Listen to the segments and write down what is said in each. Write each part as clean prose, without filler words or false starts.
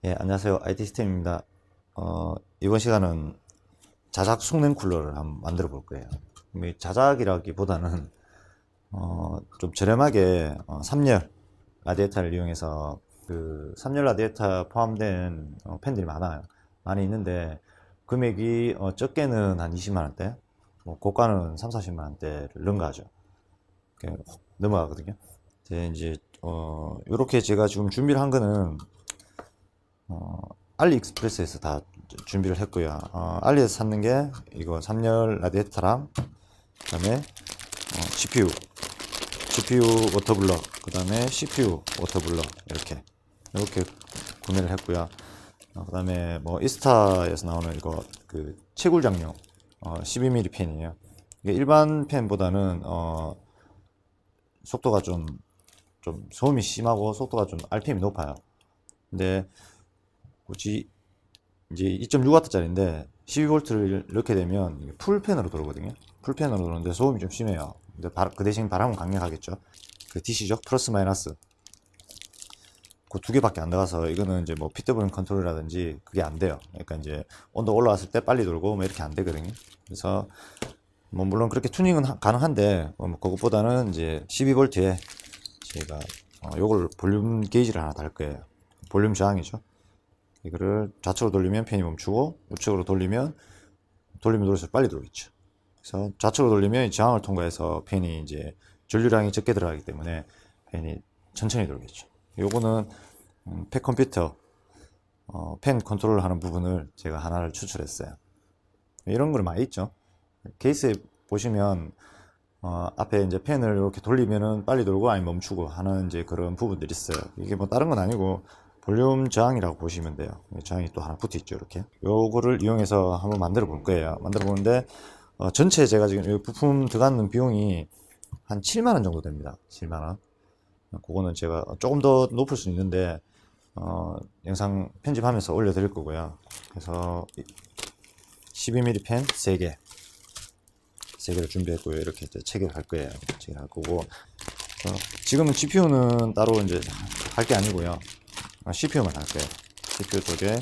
예, 안녕하세요. IT 시스템입니다. 이번 시간은 자작 숙냉 쿨러를 한번 만들어 볼 거예요. 이 자작이라기보다는 좀 저렴하게 3열 라디에이터를 이용해서 그 3열 라디에이터 포함된 팬들이 많이 있는데 금액이 적게는 한 20만 원대, 뭐 고가는 3, 40만 원대를 능가하죠. 넘어가거든요. 이제 이렇게 제가 지금 준비를 한 거는 알리익스프레스에서 다 준비를 했고요. 알리에서 샀는 게 이거 3열 라디에이터랑 그다음에 CPU 워터블럭, 그다음에 CPU 워터블럭 이렇게 구매를 했고요. 그다음에 뭐 이스타에서 나오는 이거 그 채굴장용 12mm 펜이에요. 이게 일반 펜보다는 속도가 좀 소음이 심하고 속도가 좀 RPM이 높아요. 근데 굳이 이제 2.6W 짜리인데 12V를 넣게 되면 풀팬으로 돌거든요. 풀팬으로 도는데 소음이 좀 심해요. 근데 그 대신 바람은 강력하겠죠. 그 DC죠. 플러스 마이너스. 그 두 개밖에 안 나가서 이거는 이제 뭐 PWM 컨트롤이라든지 그게 안 돼요. 그러니까 이제 온도 올라왔을 때 빨리 돌고 뭐 이렇게 안 되거든요. 그래서 뭐 물론 그렇게 튜닝은 가능한데 뭐 그것보다는 이제 12V에 제가 요걸 볼륨 게이지를 하나 달 거예요. 볼륨 저항이죠. 이거를 좌측으로 돌리면 팬이 멈추고 우측으로 돌리면 돌릴수록 빨리 돌겠죠. 그래서 좌측으로 돌리면 저항을 통과해서 팬이 이제 전류량이 적게 들어가기 때문에 팬이 천천히 돌겠죠. 요거는 팬 컴퓨터 팬 컨트롤 하는 부분을 제가 하나를 추출했어요. 이런 거 많이 있죠. 케이스에 보시면 앞에 이제 팬을 이렇게 돌리면은 빨리 돌고 아니 멈추고 하는 이제 그런 부분들이 있어요. 이게 뭐 다른 건 아니고 볼륨 저항이라고 보시면 돼요. 저항이 또 하나 붙어 있죠. 이렇게 요거를 이용해서 한번 만들어 볼 거예요. 만들어 보는데 전체 제가 지금 이 부품 들어가는 비용이 한 7만 원 정도 됩니다. 7만 원. 그거는 제가 조금 더 높을 수 있는데 영상 편집하면서 올려 드릴 거고요. 그래서 12mm 펜 3개를 준비했고요. 이렇게 이제 체결할 거예요. 체결할 거고 지금은 GPU는 따로 이제 할 게 아니고요. CPU만 할 거예요. CPU 쪽에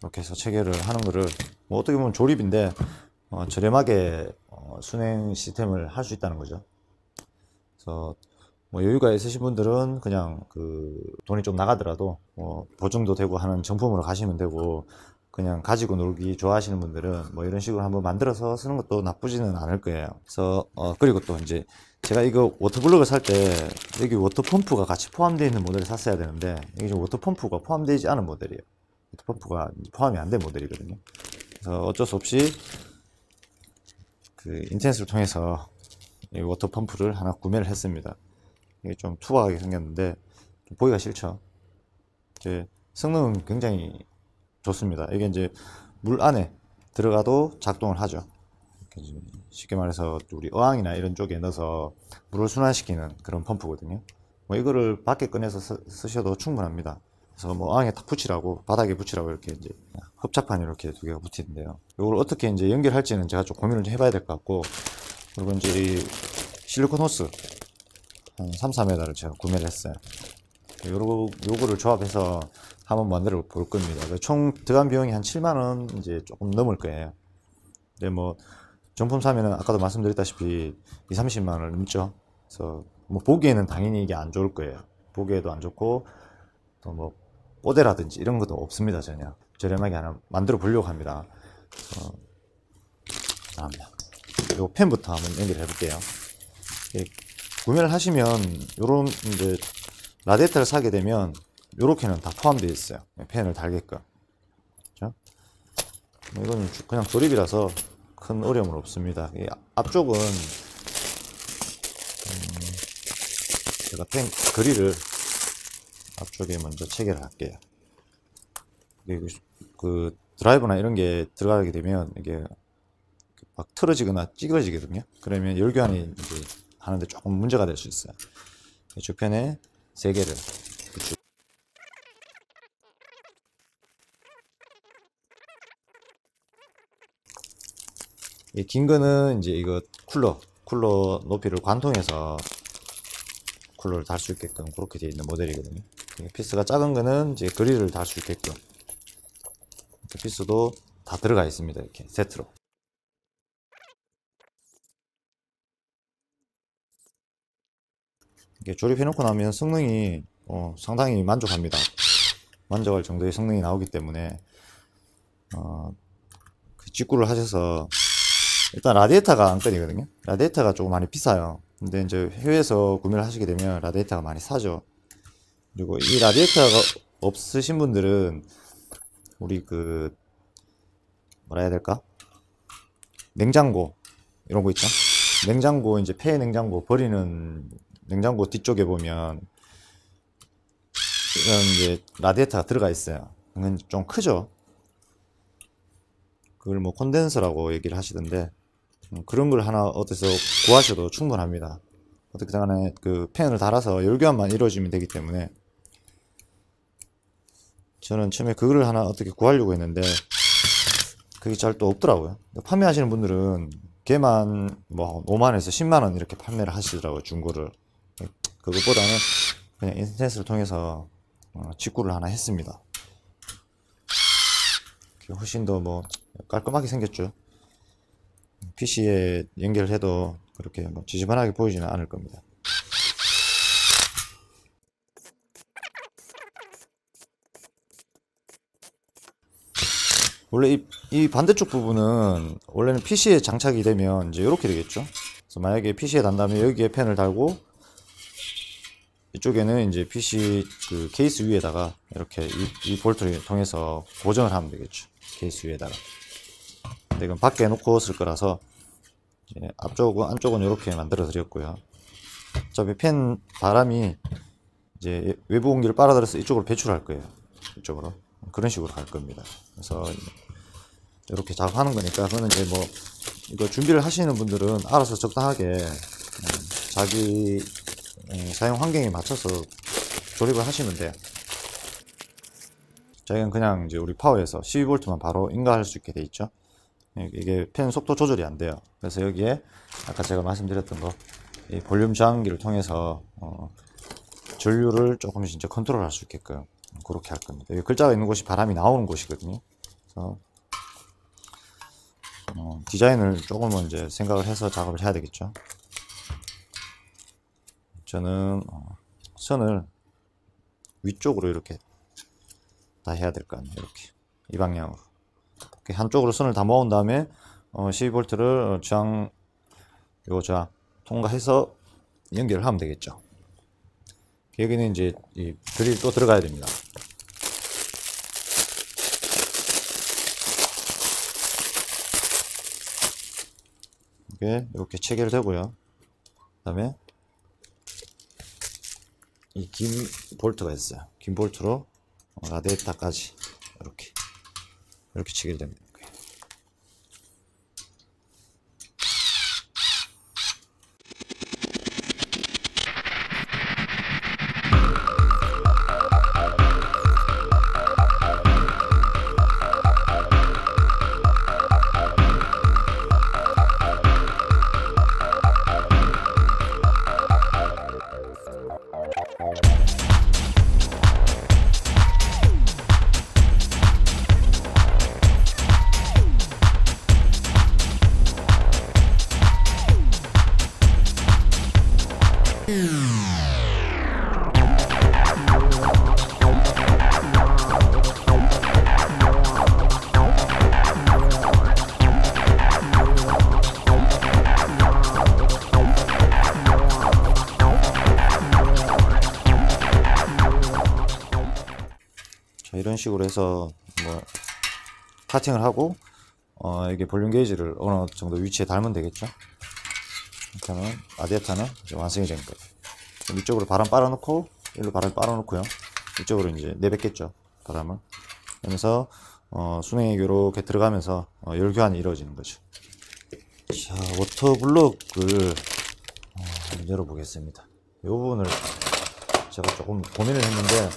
이렇게 해서 체결을 하는 거를 뭐 어떻게 보면 조립인데 저렴하게 순행 시스템을 할 수 있다는 거죠. 그래서 뭐 여유가 있으신 분들은 그냥 그 돈이 좀 나가더라도 뭐 보증도 되고 하는 정품으로 가시면 되고, 그냥 가지고 놀기 좋아하시는 분들은 뭐 이런 식으로 한번 만들어서 쓰는 것도 나쁘지는 않을 거예요. 그래서 그리고 또 이제 제가 이거 워터블럭을 살 때 여기 워터펌프가 같이 포함되어 있는 모델을 샀어야 되는데 이게 지금 워터펌프가 포함되지 않은 모델이에요. 워터펌프가 포함이 안 된 모델이거든요. 그래서 어쩔 수 없이 그 인터넷을 통해서 이 워터펌프를 하나 구매를 했습니다. 이게 좀 투박하게 생겼는데 좀 보기가 싫죠. 이제 성능은 굉장히 좋습니다. 이게 이제 물 안에 들어가도 작동을 하죠. 쉽게 말해서 우리 어항이나 이런 쪽에 넣어서 물을 순환시키는 그런 펌프거든요. 뭐 이거를 밖에 꺼내서 쓰셔도 충분합니다. 그래서 뭐 어항에 딱 붙이라고, 바닥에 붙이라고 이렇게 이제 hợp착판이 이렇게 두 개가 붙이는데요. 이걸 어떻게 이제 연결할지는 제가 좀 고민을 좀 해봐야 될 것 같고, 그리고 이제 이 실리콘 호스 한 3, 4m를 제가 구매를 했어요. 요거를 조합해서 한번 만들어 볼 겁니다. 총 들어간 비용이 한 7만원 이제 조금 넘을 거예요. 근데 뭐 정품 사면은 아까도 말씀드렸다시피 2, 30만원을 넘죠. 그래서 뭐 보기에는 당연히 이게 안 좋을 거예요. 보기에도 안 좋고 또 뭐 꼬대라든지 이런 것도 없습니다. 전혀 저렴하게 하나 만들어 보려고 합니다. 요 펜부터 한번 연결해 볼게요. 구매를 하시면 요런 이제 라디에이터를 사게 되면 요렇게는 다 포함되어 있어요. 펜을 달게끔. 그렇죠? 뭐 이거는 그냥 조립이라서 큰 어려움은 없습니다. 이 앞쪽은 제가 펜 거리를 앞쪽에 먼저 체결을 할게요. 그리고 그 드라이버나 이런 게 들어가게 되면 이게 막 틀어지거나 찌그러지거든요. 그러면 열교환이 이제 하는데 조금 문제가 될 수 있어요. 주편에 3개를 붙이고, 긴 거는 이제 이거 쿨러 높이를 관통해서 쿨러를 달 수 있게끔 그렇게 되어 있는 모델이거든요. 피스가 작은 거는 이제 그릴을 달 수 있게끔 피스도 다 들어가 있습니다. 이렇게 세트로. 이게 조립해놓고 나면 성능이 상당히 만족합니다. 만족할 정도의 성능이 나오기 때문에 그 직구를 하셔서 일단 라디에이터가 안건이거든요. 라디에이터가 조금 많이 비싸요. 근데 이제 해외에서 구매를 하시게 되면 라디에이터가 많이 사죠. 그리고 이 라디에이터가 없으신 분들은 우리 그 뭐라 해야 될까? 냉장고 이런 거 있죠. 냉장고 이제 폐 냉장고 버리는 냉장고 뒤쪽에 보면 이런 이제 라디에이터가 들어가 있어요. 이건 좀 크죠. 그걸 뭐 콘덴서라고 얘기를 하시던데 그런 걸 하나 어디서 구하셔도 충분합니다. 어떻게 간에 그 팬을 달아서 열교환만 이루어지면 되기 때문에 저는 처음에 그거를 하나 어떻게 구하려고 했는데 그게 잘 또 없더라고요. 판매하시는 분들은 걔만 뭐 5만원에서 10만원 이렇게 판매를 하시더라고요. 중고를. 그것보다는 그냥 인터넷을 통해서 직구를 하나 했습니다. 훨씬 더 뭐 깔끔하게 생겼죠. PC에 연결해도 그렇게 뭐 지저분하게 보이지는 않을 겁니다. 원래 이 반대쪽 부분은 원래는 PC에 장착이 되면 이제 이렇게 되겠죠. 그래서 만약에 PC에 단다면 여기에 펜을 달고 이쪽에는 이제 PC 그 케이스 위에다가 이렇게 이 볼트를 통해서 고정을 하면 되겠죠. 케이스 위에다가. 근데 이건 밖에 놓고 쓸 거라서 이제 앞쪽은 안쪽은 이렇게 만들어 드렸고요. 어차피 팬 바람이 이제 외부 공기를 빨아들여서 이쪽으로 배출할 거예요. 이쪽으로. 그런 식으로 갈 겁니다. 그래서 이렇게 작업하는 거니까 그거는 이제 뭐 이거 준비를 하시는 분들은 알아서 적당하게 자기 사용 환경에 맞춰서 조립을 하시면 돼요. 저희는 그냥 이제 우리 파워에서 12V만 바로 인가할 수 있게 돼 있죠. 이게 팬 속도 조절이 안 돼요. 그래서 여기에 아까 제가 말씀드렸던 거 이 볼륨 저항기를 통해서 전류를 조금씩 이제 컨트롤 할 수 있게끔 그렇게 할 겁니다. 여기 글자가 있는 곳이 바람이 나오는 곳이거든요. 그래서 디자인을 조금은 이제 생각을 해서 작업을 해야 되겠죠. 저는 선을 위쪽으로 이렇게 다 해야 될 거 아니에요. 이렇게 이 방향으로 이렇게 한쪽으로 선을 다 모은 다음에 12V를 저항 통과해서 연결을 하면 되겠죠. 여기는 이제 이 드릴 또 들어가야 됩니다. 이렇게 체결되고요. 그 다음에 이 긴 볼트가 있어요. 긴 볼트로 라디에이터까지 이렇게 체결됩니다. 이런 식으로 해서 뭐 카팅을 하고 이게 볼륨 게이지를 어느 정도 위치에 달면 되겠죠. 이렇게 하면 라디에이터는 이제 완성이 된 거예요. 이쪽으로 바람 빨아놓고 일로 바람 빨아놓고요. 이쪽으로 이제 내뱉겠죠, 바람을. 그러면서 순행이 이렇게 들어가면서 열교환이 이루어지는 거죠. 자, 워터블럭을 열어보겠습니다. 이 부분을 제가 조금 고민을 했는데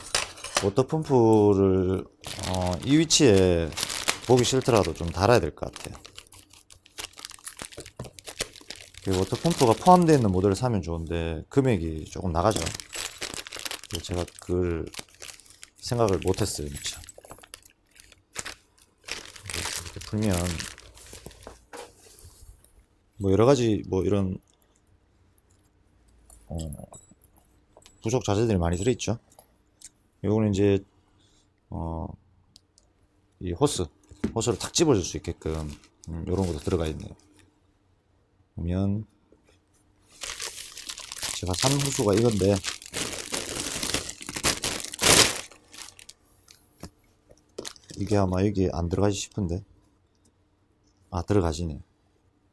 워터펌프를 이 위치에 보기 싫더라도 좀 달아야 될 것 같아요. 워터펌프가 포함되어 있는 모델을 사면 좋은데 금액이 조금 나가죠. 제가 그걸 생각을 못했어요, 진짜. 이렇게 풀면 뭐 여러 가지 뭐 이런 부속 자재들이 많이 들어있죠. 요거는 이제 이 호스를 탁 집어줄 수 있게끔 요런 것도 들어가 있네요. 보면 제가 산 호수가 이건데 이게 아마 여기 안 들어가지 싶은데, 아 들어가지네.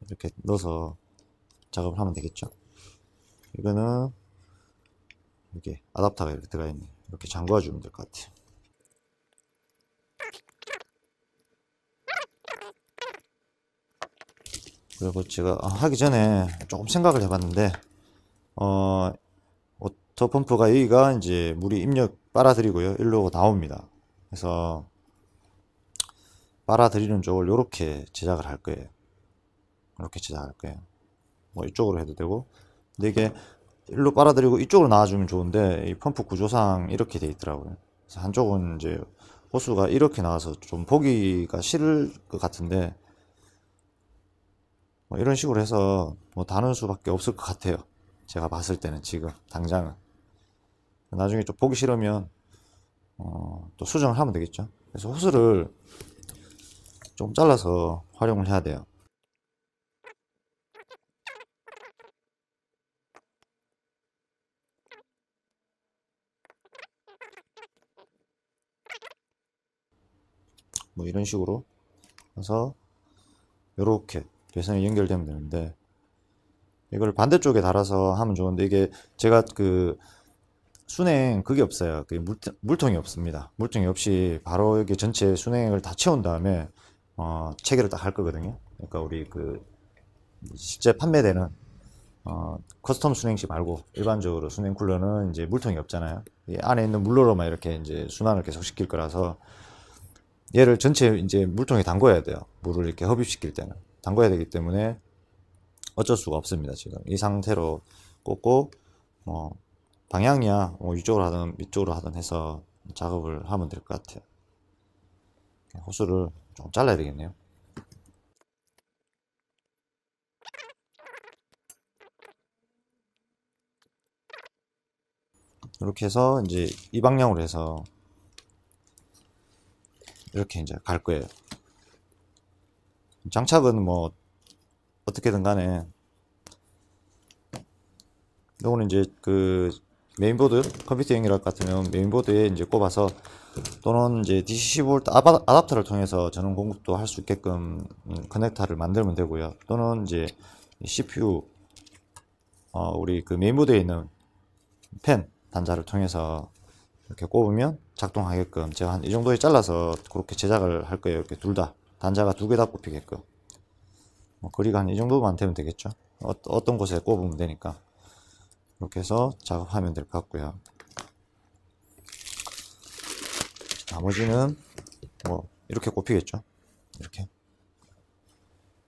이렇게 넣어서 작업을 하면 되겠죠. 이거는 이게 아답터가 이렇게 들어가 있네. 이렇게 잠궈 주면 될 것 같아요. 그리고 제가 하기 전에 조금 생각을 해봤는데, 워터 펌프가 여기가 이제 물이 입력 빨아들이고요, 일로 나옵니다. 그래서 빨아들이는 쪽을 이렇게 제작을 할 거예요. 이렇게 제작할 거예요. 뭐 이쪽으로 해도 되고, 근데 이게 일로 빨아들이고 이쪽으로 나와주면 좋은데 이 펌프 구조상 이렇게 돼 있더라고요. 그래서 한쪽은 이제 호수가 이렇게 나와서 좀 보기가 싫을 것 같은데, 뭐 이런 식으로 해서 뭐 다는 수밖에 없을 것 같아요. 제가 봤을 때는 지금 당장은. 나중에 좀 보기 싫으면 또 수정을 하면 되겠죠. 그래서 호스를 좀 잘라서 활용을 해야 돼요. 뭐 이런 식으로 해서 이렇게 배선이 연결되면 되는데, 이걸 반대쪽에 달아서 하면 좋은데 이게 제가 그 순행 그게 없어요. 그 물통이 없습니다. 물통이 없이 바로 여기 전체 순행을 다 채운 다음에 체결을 딱 할 거거든요. 그러니까 우리 그 실제 판매되는 커스텀 순행식 말고 일반적으로 순행 쿨러는 이제 물통이 없잖아요. 이 안에 있는 물로만 이렇게 이제 순환을 계속 시킬 거라서 얘를 전체 이제 물통에 담궈야 돼요. 물을 이렇게 흡입시킬 때는 담궈야 되기 때문에 어쩔 수가 없습니다. 지금 이 상태로 꽂고 방향이야 뭐 이쪽으로 하든 이쪽으로 하든 해서 작업을 하면 될 것 같아요. 호스를 좀 잘라야 되겠네요. 이렇게 해서 이제 이 방향으로 해서 이렇게 이제 갈 거예요. 장착은 뭐 어떻게든 간에 요거는 이제 그 메인보드 컴퓨터용이라 같으면 메인보드에 이제 꼽아서, 또는 이제 DC-10V 아답터를 통해서 전원 공급도 할 수 있게끔 커넥터를 만들면 되고요. 또는 이제 CPU 우리 그 메인보드에 있는 펜 단자를 통해서 이렇게 꼽으면 작동하게끔 제가 한 이 정도에 잘라서 그렇게 제작을 할 거예요. 이렇게 둘 다 단자가 두 개 다 꼽히게끔. 거리가 한 이 정도만 되면 되겠죠. 어떤 곳에 꼽으면 되니까. 이렇게 해서 작업하면 될 것 같고요. 나머지는 뭐 이렇게 꼽히겠죠. 이렇게.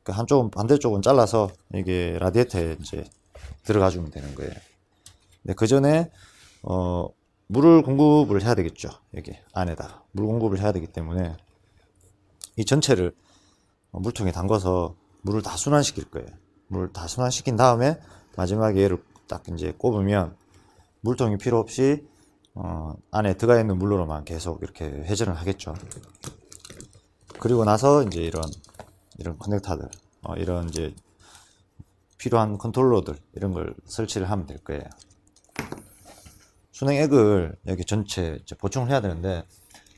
그 한쪽은 반대쪽은 잘라서 이게 라디에이터에 이제 들어가 주면 되는 거예요. 근데 그 전에 물을 공급을 해야 되겠죠. 여기 안에다가 물 공급을 해야 되기 때문에 이 전체를 물통에 담궈서 물을 다 순환시킬 거예요. 물을 다 순환시킨 다음에 마지막에 얘를 딱 이제 꼽으면 물통이 필요 없이 안에 들어가 있는 물로만 계속 이렇게 회전을 하겠죠. 그리고 나서 이제 이런 커넥터들, 이런 이제 필요한 컨트롤러들 이런 걸 설치를 하면 될 거예요. 순행액을 여기 전체 이제 보충을 해야 되는데,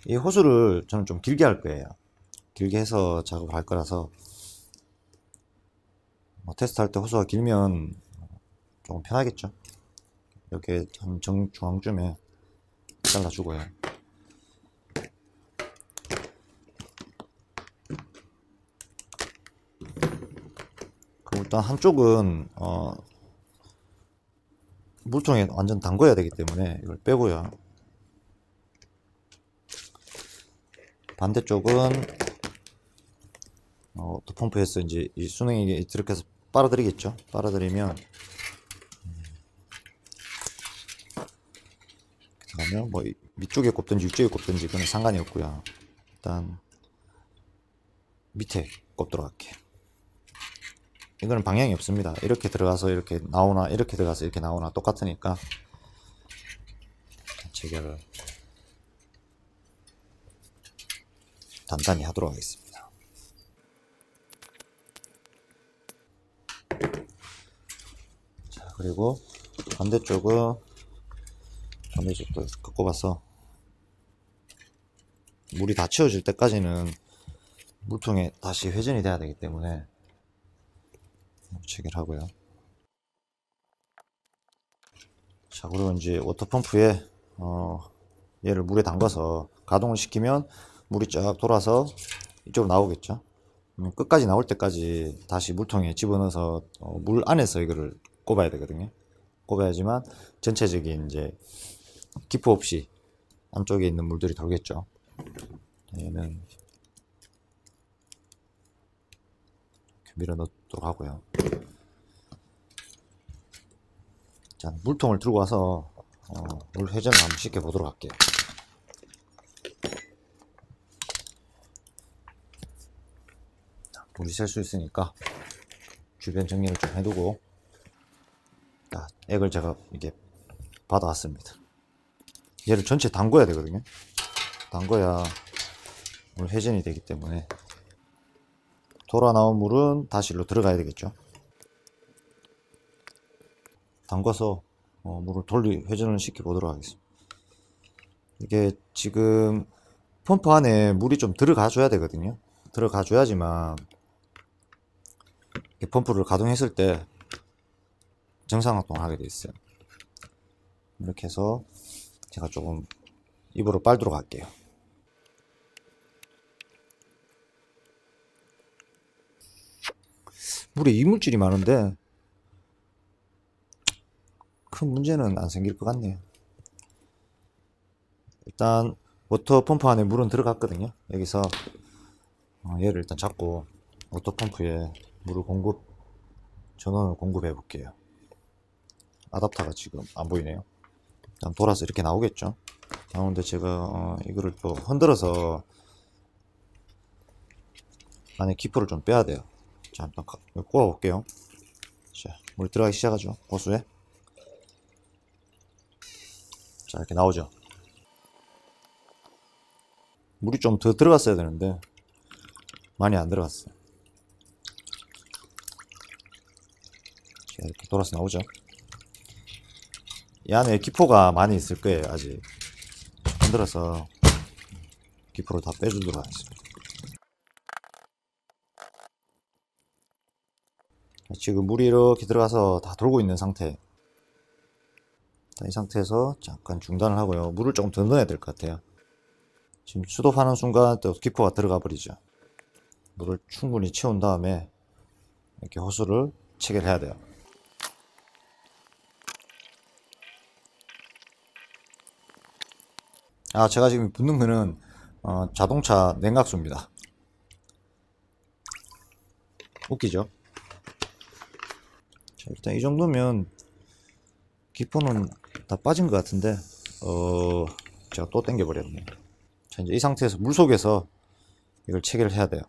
이 호수를 저는 좀 길게 할 거예요. 길게 해서 작업을 할 거라서 테스트 할 때 호수가 길면 조금 편하겠죠. 이렇게 한 중앙쯤에 잘라주고요. 그럼 일단 한쪽은 물통에 완전 담궈야 되기 때문에 이걸 빼고요. 반대쪽은 또 펌프에서 이제 이 순행이 이렇게 해서 빨아들이겠죠. 빨아들이면 그러면 뭐 위쪽에 꼽든지 위쪽에 꼽든지 그건 상관이 없고요. 일단 밑에 꼽도록 할게요. 이거는 방향이 없습니다. 이렇게 들어가서 이렇게 나오나 이렇게 들어가서 이렇게 나오나 똑같으니까 체결을 단단히 하도록 하겠습니다. 자, 그리고 반대쪽도 꼽아서 물이 다 채워질 때까지는 물통에 다시 회전이 돼야 되기 때문에 체결하고요. 자, 그리고 이제 워터펌프에 얘를 물에 담가서 가동을 시키면 물이 쫙 돌아서 이쪽으로 나오겠죠. 끝까지 나올 때까지 다시 물통에 집어넣어서 물 안에서 이거를 꼽아야 되거든요. 꼽아야지만 전체적인 이제 기포 없이 안쪽에 있는 물들이 돌겠죠. 얘는 이렇게 밀어 넣도록 하고요. 자, 물통을 들고 와서 물 회전을 한번 시켜 보도록 할게요. 물이 셀 수 있으니까 주변 정리를 좀 해두고, 자, 액을 제가 이게 받아왔습니다. 얘를 전체 담궈야 되거든요. 담궈야 물 회전이 되기 때문에 돌아 나온 물은 다시 일로 들어가야 되겠죠. 담궈서 물을 회전을 시켜 보도록 하겠습니다. 이게 지금 펌프 안에 물이 좀 들어가 줘야 되거든요. 들어가 줘야지만 펌프를 가동했을 때 정상 활동을 하게 돼 있어요. 이렇게 해서 제가 조금 입으로 빨도록 할게요. 물에 이물질이 많은데 큰 문제는 안 생길 것 같네요. 일단 워터펌프 안에 물은 들어갔거든요. 여기서 얘를 일단 잡고 워터펌프에 물을 전원을 공급해 볼게요. 아답터가 지금 안 보이네요. 일단 돌아서 이렇게 나오겠죠. 나오는데 제가 이거를 또 흔들어서 안에 기포를 좀 빼야 돼요. 자, 일단 꼽아 볼게요. 자, 물 들어가기 시작하죠. 호수에. 자, 이렇게 나오죠. 물이 좀 더 들어갔어야 되는데 많이 안 들어갔어요. 자, 이렇게 돌아서 나오죠. 이 안에 기포가 많이 있을 거예요. 아직 흔들어서 기포를 다 빼주도록 하겠습니다. 지금 물이 이렇게 들어가서 다 돌고 있는 상태. 이 상태에서 잠깐 중단을 하고요. 물을 조금 더 넣어야 될 것 같아요. 지금 수도하는 순간 또 기포가 들어가 버리죠. 물을 충분히 채운 다음에 이렇게 호스를 체결해야 돼요. 제가 지금 붓는 거는 자동차 냉각수입니다. 웃기죠? 자, 일단 이 정도면 기포는 다 빠진 것 같은데 제가 또 당겨 버렸네요. 자, 이제 이 상태에서 물속에서 이걸 체결해야 돼요.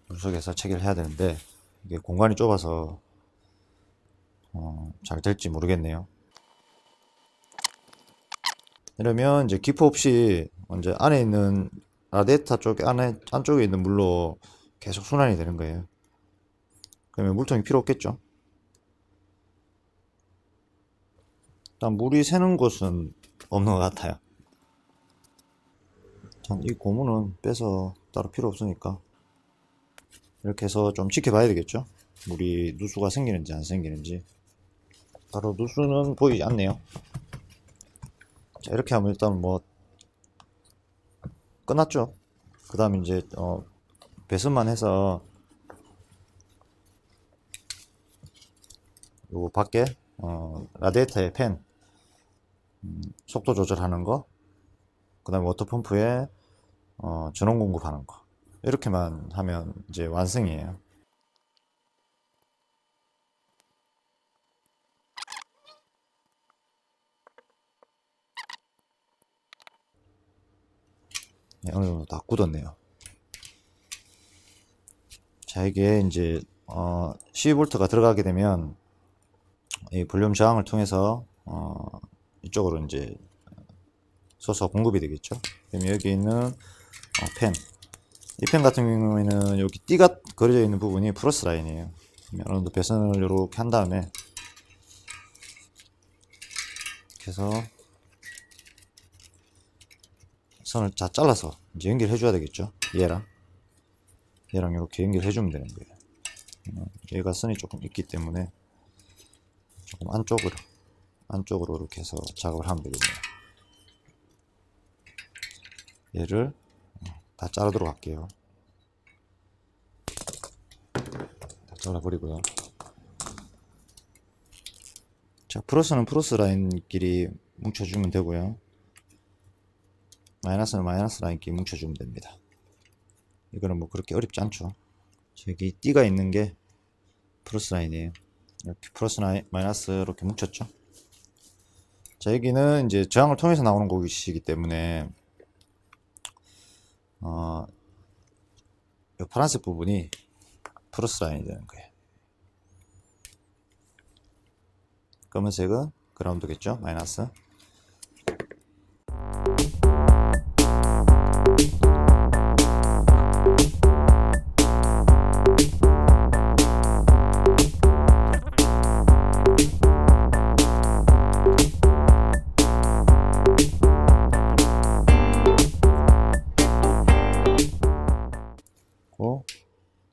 물속에서 체결해야 되는데 이게 공간이 좁아서 잘 될지 모르겠네요. 이러면 이제 기포 없이 이제 안에 있는 라디에이터 안쪽에 있는 물로 계속 순환이 되는 거예요. 그러면 물통이 필요 없겠죠. 일단 물이 새는 곳은 없는 것 같아요. 전 이 고무는 빼서 따로 필요 없으니까 이렇게 해서 좀 지켜봐야 되겠죠. 물이 누수가 생기는지 안 생기는지. 바로 누수는 보이지 않네요. 자, 이렇게 하면 일단 뭐 끝났죠. 그 다음에 이제 배선만 해서 요거 밖에 라디에이터의 팬 속도 조절하는 거, 그 다음에 워터펌프에 전원 공급하는 거, 이렇게만 하면 이제 완성이에요. 네, 어느 정도 다 굳었네요. 자, 이게 이제 12V가 들어가게 되면 이 볼륨 저항을 통해서 이쪽으로 이제 소스가 공급이 되겠죠. 그럼 여기 있는 펜, 이 펜 같은 경우에는 여기 띠가 그려져 있는 부분이 플러스 라인이에요. 어느 정도 배선을 이렇게 한 다음에 이렇게 해서 선을 다 잘라서 이제 연결해 줘야 되겠죠. 얘랑 이렇게 연결해 주면 되는 거예요. 얘가 선이 조금 있기 때문에 조금 안쪽으로 이렇게 해서 작업을 하면 되겠네요. 얘를 다 자르도록 할게요. 다 잘라버리고요. 자, 플러스는 플러스 라인끼리 뭉쳐주면 되고요. 마이너스는 마이너스 라인끼리 뭉쳐주면 됩니다. 이거는 뭐 그렇게 어렵지 않죠. 여기 띠가 있는 게 플러스 라인이에요. 이렇게 플러스 라인, 마이너스 이렇게 뭉쳤죠. 자, 여기는 이제 저항을 통해서 나오는 곳이기 때문에 이 파란색 부분이 플러스 라인이 되는 거예요. 검은색은 그라운드겠죠. 마이너스.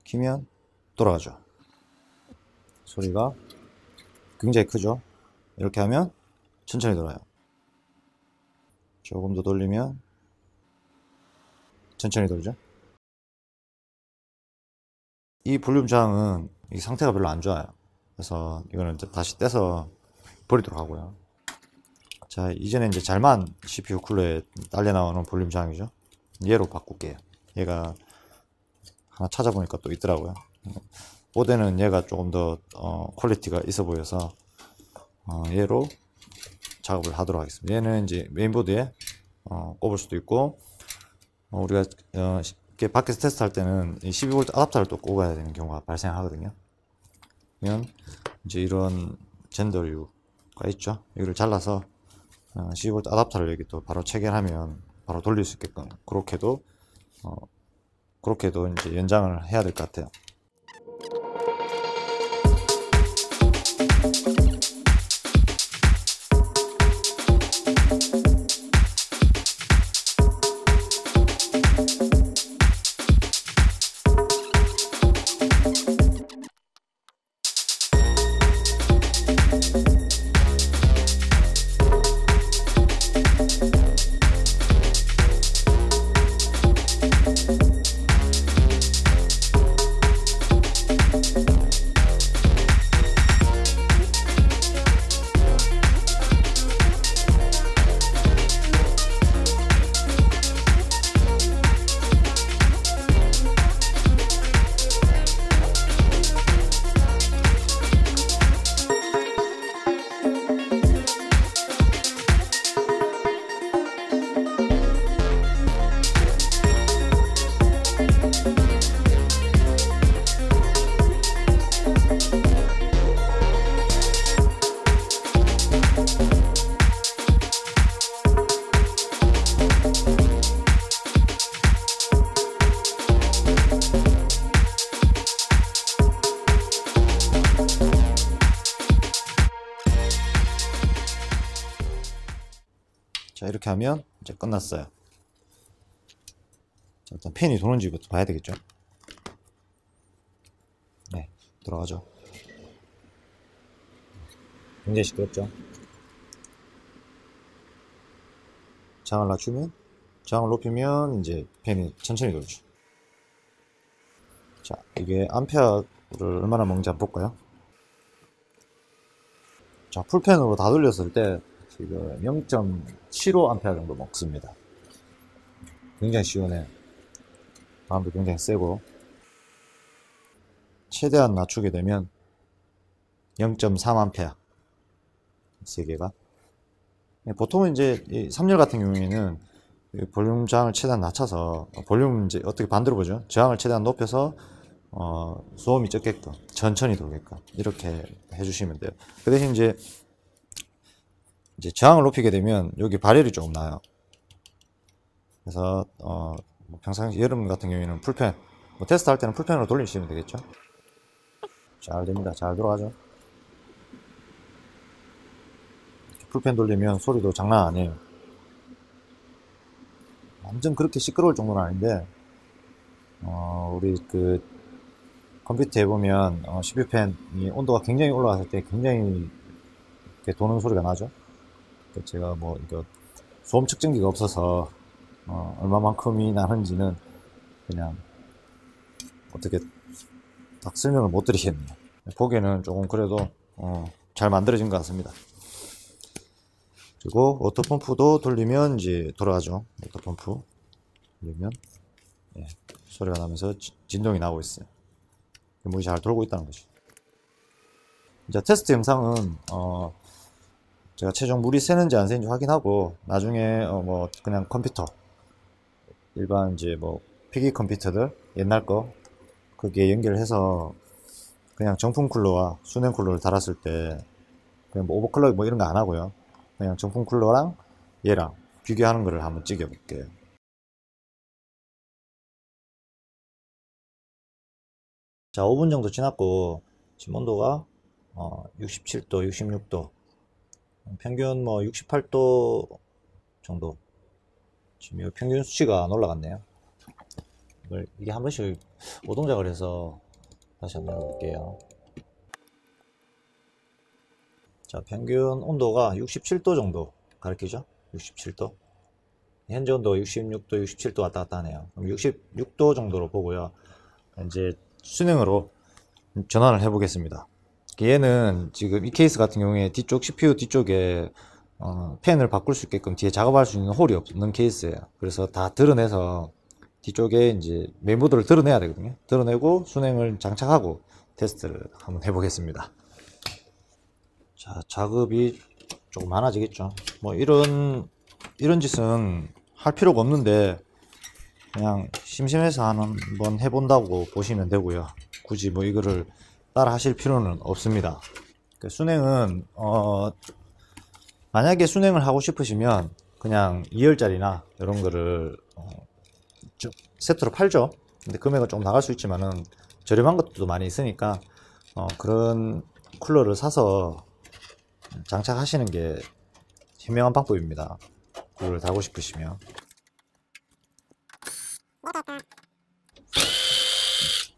키면 돌아가죠. 소리가 굉장히 크죠. 이렇게 하면 천천히 돌아요. 조금 더 돌리면 천천히 돌죠. 이 볼륨 저항은 이 상태가 별로 안 좋아요. 그래서 이거는 이제 다시 떼서 버리도록 하고요. 자, 이전에 이제 잘만 CPU 쿨러에 딸려 나오는 볼륨 저항이죠. 얘로 바꿀게요. 얘가 하나 찾아보니까 또 있더라고요. 보드는 얘가 조금 더 퀄리티가 있어 보여서 얘로 작업을 하도록 하겠습니다. 얘는 이제 메인보드에 꼽을 수도 있고, 우리가 이렇게 밖에서 테스트할 때는 12V 아답터를 또 꼽아야 되는 경우가 발생하거든요. 그러면 이제 이런 젠더류가 있죠. 이거를 잘라서 12V 아답터를 여기 또 바로 체결하면 바로 돌릴 수 있게끔 그렇게도 이제 연장을 해야 될 것 같아요. 자, 이렇게 하면 이제 끝났어요. 자, 일단 펜이 도는지부터 봐야 되겠죠. 네, 들어가죠. 굉장히 시끄럽죠. 장을 낮추면, 장을 높이면 이제 펜이 천천히 돌죠. 자, 이게 암페어를 얼마나 먹는지 한번 볼까요? 자, 풀펜으로 다 돌렸을 때 지금 0.75A 정도 먹습니다. 굉장히 시원해요. 바람도 굉장히 세고, 최대한 낮추게 되면 0.3A 3개가. 보통은 이제 3열 같은 경우에는 볼륨 저항을 최대한 낮춰서, 볼륨 이제 어떻게 반대로 보죠? 저항을 최대한 높여서 소음이 적게끔 천천히 돌게끔 이렇게 해주시면 돼요. 그 대신 이제 저항을 높이게 되면 여기 발열이 조금 나요. 그래서 뭐 평상시 여름 같은 경우에는 풀팬, 뭐 테스트 할 때는 풀팬으로 돌리시면 되겠죠. 잘 됩니다. 잘 돌아가죠. 풀팬 돌리면 소리도 장난 아니에요. 완전 그렇게 시끄러울 정도는 아닌데, 우리 그 컴퓨터 해보면 CPU팬이 온도가 굉장히 올라갔을 때 굉장히 이렇게 도는 소리가 나죠. 제가 뭐 이거 소음 측정기가 없어서 얼마만큼이 나는지는 그냥 어떻게 딱 설명을 못 드리겠네요. 보기에는 조금 그래도 잘 만들어진 것 같습니다. 그리고 워터펌프도 돌리면 이제 돌아가죠. 워터펌프 돌리면 소리가 나면서 진동이 나고 있어요. 물이 잘 돌고 있다는 거죠. 이제 테스트 영상은 제가 최종 물이 새는지 안 새는지 확인하고 나중에 뭐 그냥 컴퓨터 일반 이제 뭐 피기 컴퓨터들 옛날 거 거기에 연결해서 그냥 정품 쿨러와 수냉 쿨러를 달았을 때 그냥 뭐 오버클럭 뭐 이런 거 안 하고요. 그냥 정품 쿨러랑 얘랑 비교하는 거를 한번 찍어 볼게요. 자, 5분 정도 지났고 지금 온도가 67도, 66도, 평균 뭐 68도 정도. 지금 이 평균 수치가 올라갔네요. 이게 한 번씩 오동작을 해서 다시 한번 해볼게요. 자, 평균 온도가 67도 정도 가리키죠. 67도. 현재 온도 66도, 67도 왔다 갔다 하네요. 그럼 66도 정도로 보고요. 이제 수냉으로 전환을 해 보겠습니다. 얘는 지금 이 케이스 같은 경우에 뒤쪽 CPU 뒤쪽에 팬을 바꿀 수 있게끔 뒤에 작업할 수 있는 홀이 없는 케이스예요. 그래서 다 드러내서 뒤쪽에 이제 메인보드를 드러내야 되거든요. 드러내고 수냉을 장착하고 테스트를 한번 해보겠습니다. 자, 작업이 조금 많아지겠죠. 뭐 이런 짓은 할 필요가 없는데 그냥 심심해서 한번 해본다고 보시면 되고요. 굳이 뭐 이거를 따라 하실 필요는 없습니다. 수냉은 만약에 수냉을 하고 싶으시면 그냥 2열짜리나 이런 거를 세트로 팔죠. 근데 금액은 좀 나갈 수 있지만은 저렴한 것도 많이 있으니까 그런 쿨러를 사서 장착하시는 게 현명한 방법입니다. 쿨러를 달고 싶으시면.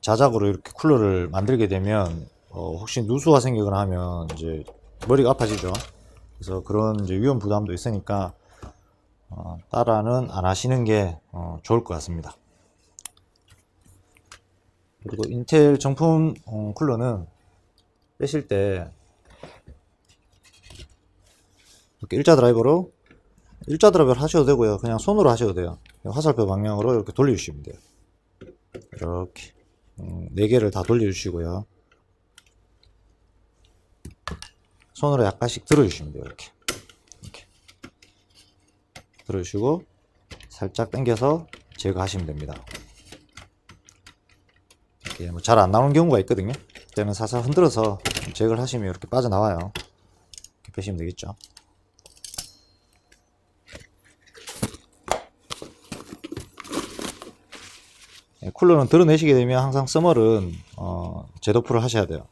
자작으로 이렇게 쿨러를 만들게 되면 혹시 누수가 생기거나 하면 이제 머리가 아파지죠. 그래서 그런 이제 위험 부담도 있으니까 따라는 안 하시는 게 좋을 것 같습니다. 그리고 인텔 정품 쿨러는 빼실 때 이렇게 일자 드라이버로 하셔도 되고요. 그냥 손으로 하셔도 돼요. 화살표 방향으로 이렇게 돌려주시면 돼요. 이렇게 4개를 다 돌려주시고요. 손으로 약간씩 들어주시면 돼요. 이렇게 들어주시고 살짝 당겨서 제거하시면 됩니다. 이렇게 뭐 잘 안 나오는 경우가 있거든요. 그때는 살살 흔들어서 제거를 하시면 이렇게 빠져나와요. 이렇게 빼시면 되겠죠. 쿨러는 드러내시게 되면 항상 써멀은 제도프를 하셔야 돼요.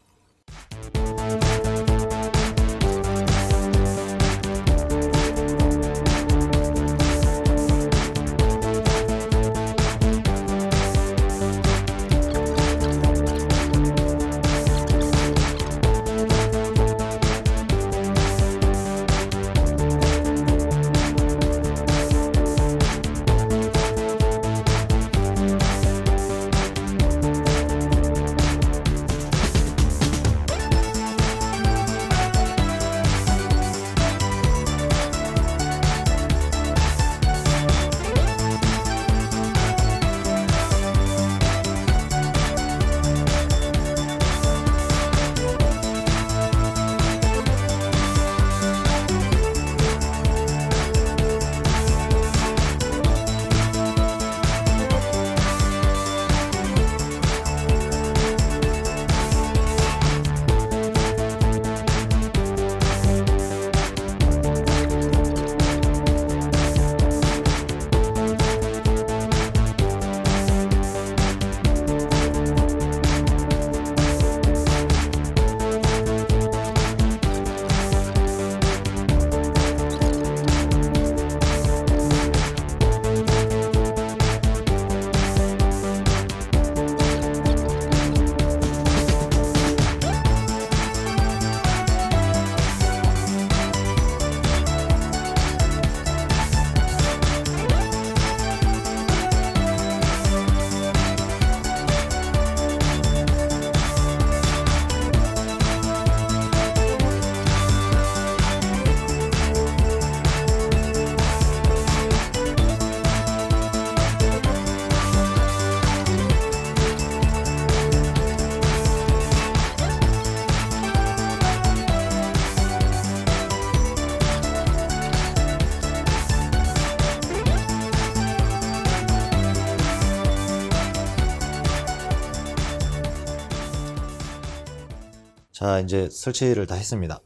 자, 이제 설치를 다 했습니다.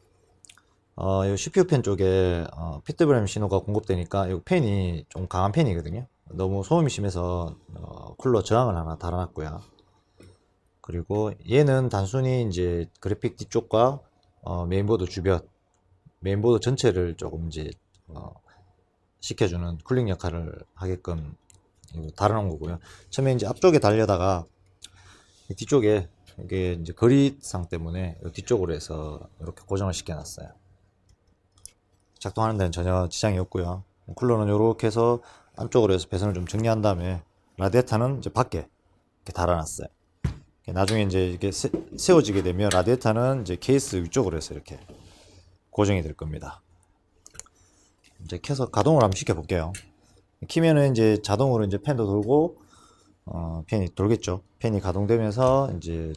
이 CPU 팬 쪽에 PWM 신호가 공급되니까 이 팬이 좀 강한 팬이거든요. 너무 소음이 심해서 쿨러 저항을 하나 달아놨고요. 그리고 얘는 단순히 이제 그래픽 뒤쪽과 메인보드 주변, 메인보드 전체를 조금 이제 식혀주는 쿨링 역할을 하게끔 달아놓은 거고요. 처음에 이제 앞쪽에 달려다가 뒤쪽에 이게 이제 거리상 때문에 뒤쪽으로 해서 이렇게 고정을 시켜놨어요. 작동하는 데는 전혀 지장이 없고요. 쿨러는 이렇게 해서 안쪽으로 해서 배선을 좀 정리한 다음에 라디에이터는 이제 밖에 이렇게 달아놨어요. 나중에 이제 이게 세워지게 되면 라디에이터는 이제 케이스 위쪽으로 해서 이렇게 고정이 될 겁니다. 이제 켜서 가동을 한번 시켜 볼게요. 키면은 이제 자동으로 이제 팬도 돌고 팬이 돌겠죠. 팬이 가동되면서 이제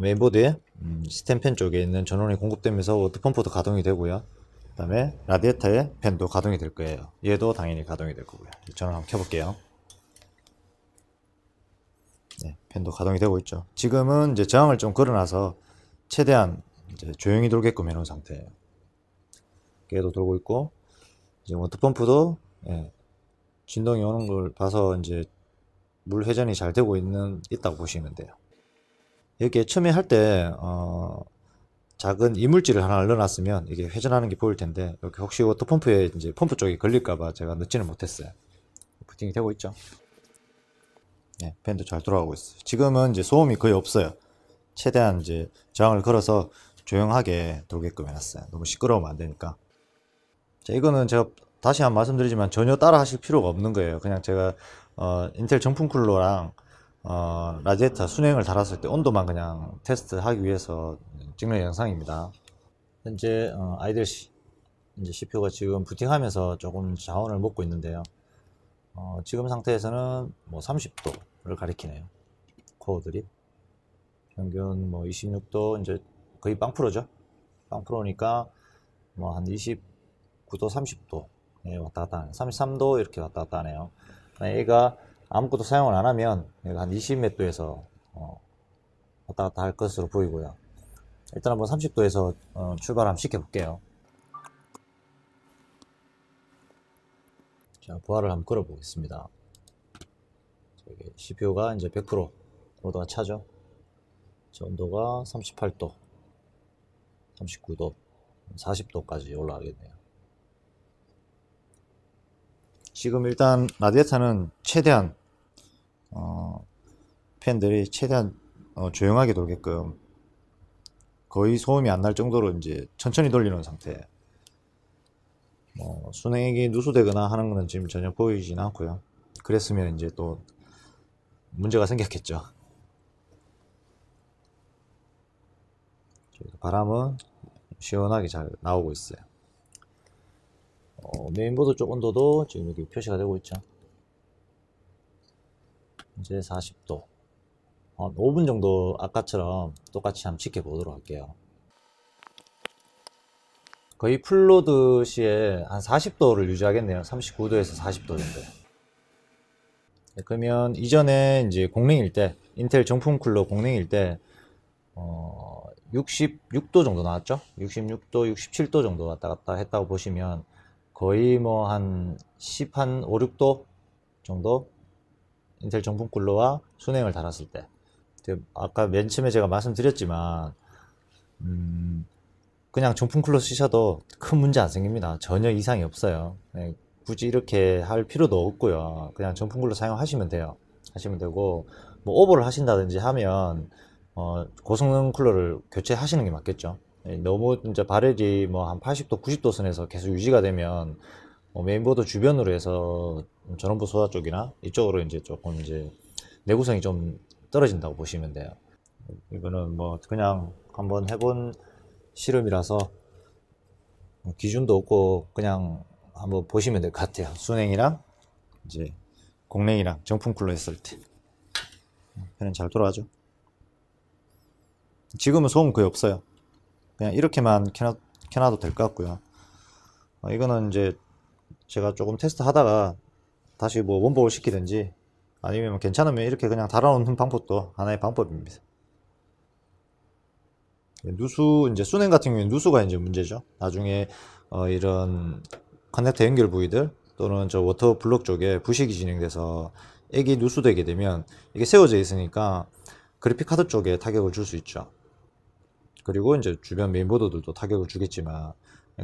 메인보드에 시스템 팬 쪽에 있는 전원이 공급되면서 워터펌프도 가동이 되고요. 그 다음에 라디에이터의 팬도 가동이 될 거예요. 얘도 당연히 가동이 될 거고요. 전원 한번 켜볼게요. 네, 팬도 가동이 되고 있죠. 지금은 이제 저항을 좀 걸어놔서 최대한 이제 조용히 돌게끔 해놓은 상태예요. 얘도 돌고 있고, 이제 워터펌프도 진동이 오는 걸 봐서 이제 물 회전이 잘 되고 있다고 보시면 돼요. 여기에 처음에 할 때 작은 이물질을 하나 넣어놨으면 이게 회전하는 게 보일 텐데, 이렇게 혹시 워터펌프에 이제 펌프 쪽에 걸릴까봐 제가 넣지는 못했어요. 부팅이 되고 있죠. 네, 팬도 잘 돌아가고 있어요. 지금은 이제 소음이 거의 없어요. 최대한 이제 저항을 걸어서 조용하게 돌게끔 해놨어요. 너무 시끄러우면 안 되니까. 자, 이거는 제가 다시 한번 말씀드리지만 전혀 따라 하실 필요가 없는 거예요. 그냥 제가 인텔 정품 쿨러랑 라디에이터 순행을 달았을 때 온도만 그냥 테스트 하기 위해서 찍는 영상입니다. 현재 아이들 이제 CPU가 지금 부팅하면서 조금 자원을 먹고 있는데요. 지금 상태에서는 뭐 30도를 가리키네요. 코어들이 평균 뭐 26도, 이제 거의 빵프로죠. 빵프로니까 뭐 한 29도, 30도 왔다 갔다 하네요. 33도 이렇게 왔다 갔다 하네요. 얘가 아무것도 사용을 안 하면 얘가 한 20 몇 도에서 왔다 갔다 할 것으로 보이고요. 일단 한번 30도에서 출발 한번 시켜 볼게요. 자, 부하를 한번 끌어 보겠습니다. CPU가 이제 100% 온도가 차죠. 온도가 38도, 39도, 40도까지 올라가겠네요. 지금 일단 라디에이터는 최대한 팬들이 최대한 조용하게 돌게끔 거의 소음이 안 날 정도로 이제 천천히 돌리는 상태예요. 순행이 누수되거나 하는 거는 지금 전혀 보이진 않고요. 그랬으면 이제 또 문제가 생겼겠죠. 바람은 시원하게 잘 나오고 있어요. 메인보드 쪽 온도도 지금 여기 표시가 되고 있죠. 이제 40도. 5분 정도 아까처럼 똑같이 한번 지켜보도록 할게요. 거의 풀로드 시에 한 40도를 유지하겠네요. 39도에서 40도 정도. 그러면 이전에 이제 공랭일 때, 인텔 정품 쿨러 공랭일 때 66도 정도 나왔죠. 66도, 67도 정도 왔다 갔다 했다고 보시면 거의 뭐 한 5, 6도 정도 인텔 정품 쿨러와 순행을 달았을 때, 아까 맨 처음에 제가 말씀드렸지만 그냥 정품 쿨러 쓰셔도 큰 문제 안 생깁니다. 전혀 이상이 없어요. 굳이 이렇게 할 필요도 없고요. 그냥 정품 쿨러 사용하시면 돼요. 하시면 되고, 뭐 오버를 하신다든지 하면 고성능 쿨러를 교체하시는 게 맞겠죠. 너무 이제 발열이 뭐 한 80도, 90도 선에서 계속 유지가 되면 메인보드 주변으로 해서 전원부 소화 쪽이나 이쪽으로 이제 조금 이제 내구성이 좀 떨어진다고 보시면 돼요. 이거는 뭐 그냥 한번 해본 실험이라서 기준도 없고 그냥 한번 보시면 될 것 같아요. 순행이랑 이제 공랭이랑 정품 쿨러 했을 때 팬은 잘 돌아가죠. 지금은 소음 거의 없어요. 그냥 이렇게만 켜놔도 될 것 같고요. 이거는 이제 제가 조금 테스트 하다가 다시 뭐 원복을 시키든지 아니면 괜찮으면 이렇게 그냥 달아놓는 방법도 하나의 방법입니다. 누수, 이제 순행 같은 경우에 누수가 이제 문제죠. 나중에 이런 커넥터 연결 부위들 또는 저 워터 블록 쪽에 부식이 진행돼서 액이 누수되게 되면 이게 세워져 있으니까 그래픽 카드 쪽에 타격을 줄 수 있죠. 그리고 이제 주변 메인보드들도 타격을 주겠지만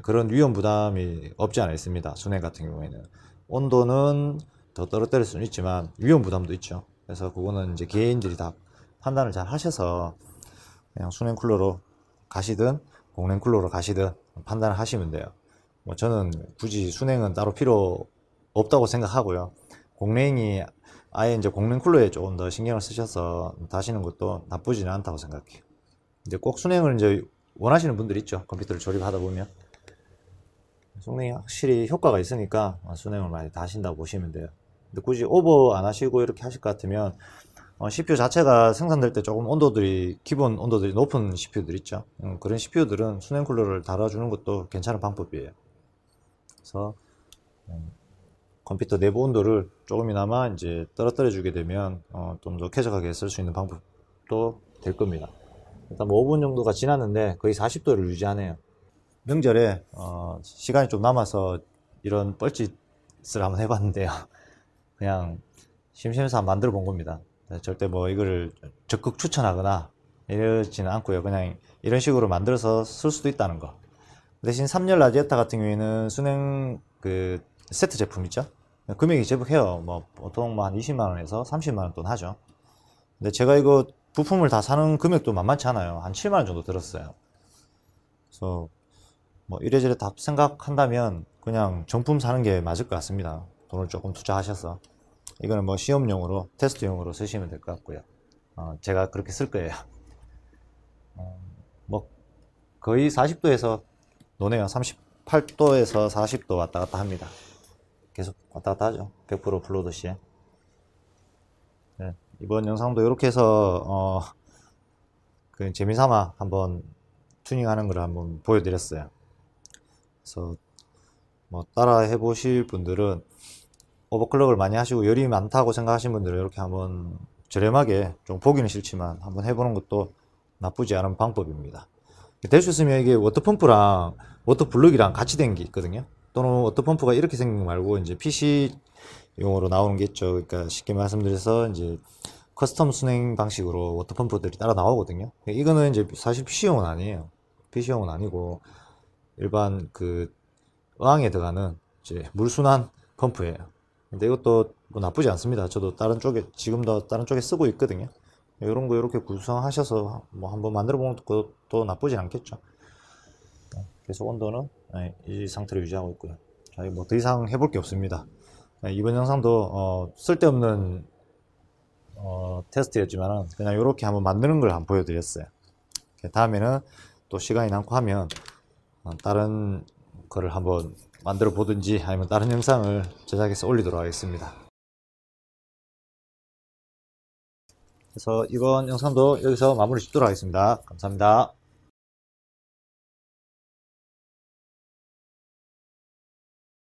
그런 위험 부담이 없지 않아 있습니다. 순행 같은 경우에는 온도는 더 떨어뜨릴 수는 있지만 위험 부담도 있죠. 그래서 그거는 이제 개인들이 다 판단을 잘 하셔서 그냥 순행 쿨러로 가시든 공랭 쿨러로 가시든 판단을 하시면 돼요. 뭐 저는 굳이 순행은 따로 필요 없다고 생각하고요. 공랭이 아예 이제 공랭 쿨러에 조금 더 신경을 쓰셔서 다시는 것도 나쁘지는 않다고 생각해요. 이제 꼭 순행을 이제 원하시는 분들 있죠. 컴퓨터를 조립하다 보면 순행이 확실히 효과가 있으니까 순행을 많이 다 하신다고 보시면 돼요. 근데 굳이 오버 안 하시고 이렇게 하실 것 같으면 CPU 자체가 생산될 때 조금 온도들이 기본 온도들이 높은 CPU들 있죠. 그런 CPU들은 순행 쿨러를 달아주는 것도 괜찮은 방법이에요. 그래서 컴퓨터 내부 온도를 조금이나마 이제 떨어뜨려 주게 되면 좀 더 쾌적하게 쓸 수 있는 방법도 될 겁니다. 일단 뭐 5분 정도가 지났는데 거의 40도를 유지하네요. 명절에 시간이 좀 남아서 이런 뻘짓을 한번 해봤는데요. 그냥 심심해서 한번 만들어 본 겁니다. 절대 뭐 이거를 적극 추천하거나 이러지는 않고요. 그냥 이런 식으로 만들어서 쓸 수도 있다는 거. 대신 3열 라지에타 같은 경우에는 순행 그 세트 제품 있죠. 금액이 제법 해요. 뭐 보통 뭐 한 20만원에서 30만원 돈 하죠. 근데 제가 이거 부품을 다 사는 금액도 만만치 않아요. 한 7만원 정도 들었어요. 그래서 뭐 이래저래 다 생각한다면 그냥 정품 사는 게 맞을 것 같습니다. 돈을 조금 투자하셔서. 이거는 뭐 시험용으로 테스트용으로 쓰시면 될 것 같고요. 제가 그렇게 쓸 거예요. 뭐 거의 40도에서 노네요. 38도에서 40도 왔다 갔다 합니다. 계속 왔다 갔다 하죠. 100% 플로드시에. 네, 이번 영상도 이렇게 해서 그 재미삼아 한번 튜닝하는 걸 한번 보여드렸어요. 그래서 뭐 따라 해보실 분들은 오버클럭을 많이 하시고 열이 많다고 생각하시는 분들은 이렇게 한번 저렴하게 좀 보기는 싫지만 한번 해보는 것도 나쁘지 않은 방법입니다. 될 수 있으면 이게 워터펌프랑 워터블럭이랑 같이 된 게 있거든요. 또는 워터펌프가 이렇게 생긴 거 말고 이제 PC용으로 나오는 게 있죠. 그러니까 쉽게 말씀드려서 이제 커스텀 순행 방식으로 워터펌프들이 따라 나오거든요. 이거는 이제 사실 PC용은 아니에요. PC용은 아니고 일반 그 어항에 들어가는 이제 물순환 펌프예요. 근데 이것도 뭐 나쁘지 않습니다. 저도 다른 쪽에 지금도 다른 쪽에 쓰고 있거든요. 이런 거 이렇게 구성하셔서 뭐 한번 만들어 보는 것도 나쁘진 않겠죠. 계속 온도는 이 상태로 유지하고 있고요. 자, 뭐 더 이상 해볼 게 없습니다. 이번 영상도 쓸데없는 테스트였지만 그냥 이렇게 한번 만드는 걸 한번 보여드렸어요. 다음에는 또 시간이 남고 하면 다른 거를 한번 만들어 보든지 아니면 다른 영상을 제작해서 올리도록 하겠습니다. 그래서 이번 영상도 여기서 마무리 짓도록 하겠습니다. 감사합니다.